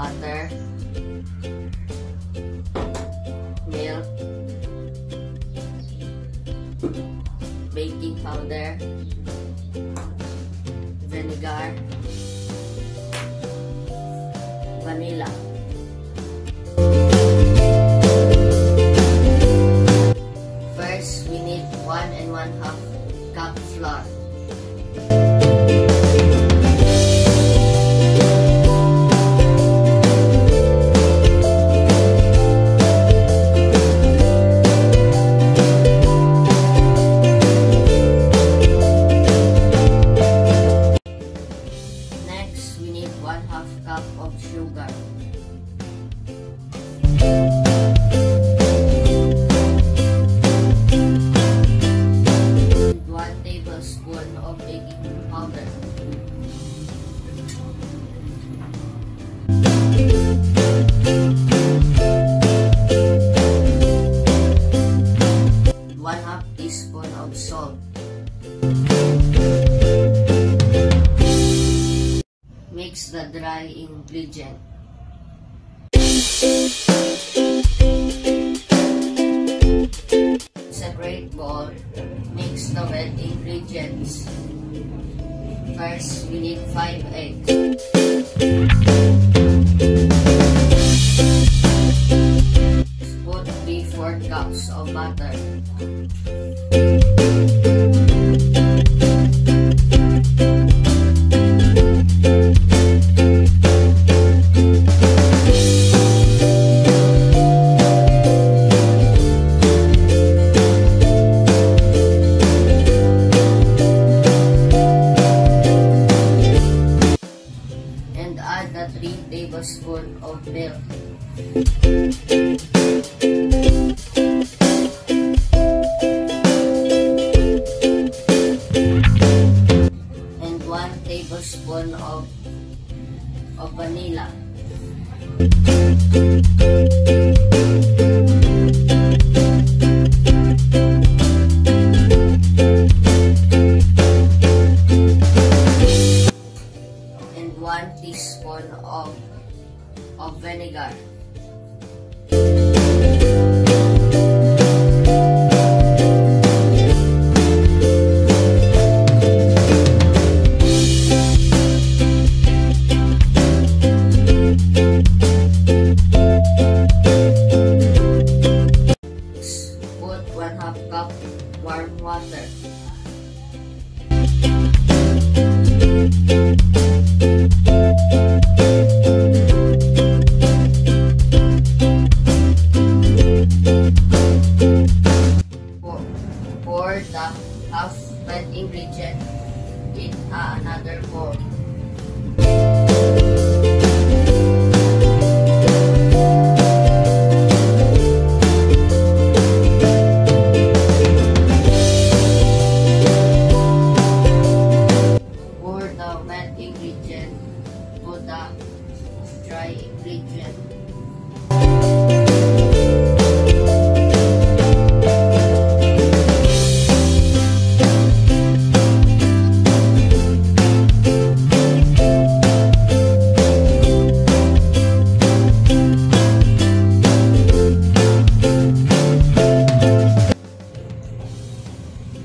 butter, milk, baking powder, vinegar, vanilla. First, we need 1 1/2 cup flour. Next, we need 1/2 cup of sugar. 1 tablespoon of baking powder. 1/2 teaspoon of salt. Mix the dry ingredient. Separate bowl. Mix the wet ingredients. First, we need 5 eggs. Put 3/4 cups of butter. And add the 3 tablespoons of milk. And 1 tablespoon of vanilla. And 1 teaspoon of vinegar. Put 1/2 cup warm water. Pour the half wet ingredient in another bowl. Pour the wet ingredient to the dry ingredient.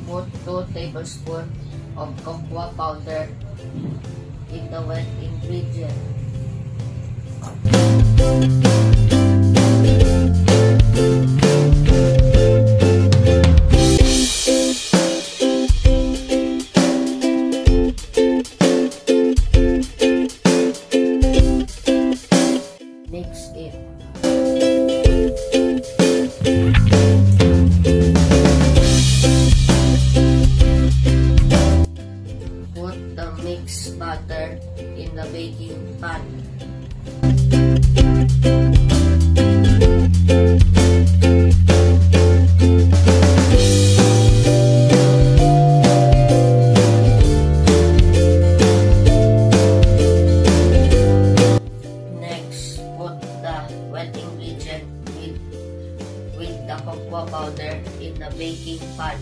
Put 2 tablespoons of cocoa powder in the wet ingredient. Mix it. Put the mixed butter in the baking pan. Next, put the wet ingredient with the cocoa powder in the baking pan.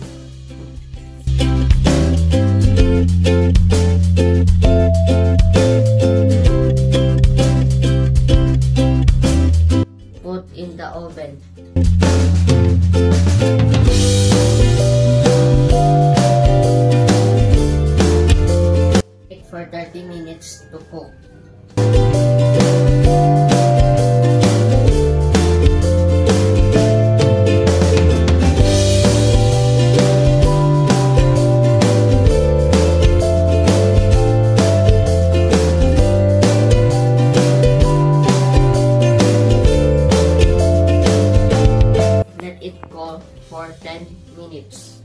minutes to cook. Let it cook for 10 minutes.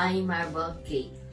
My marble cake.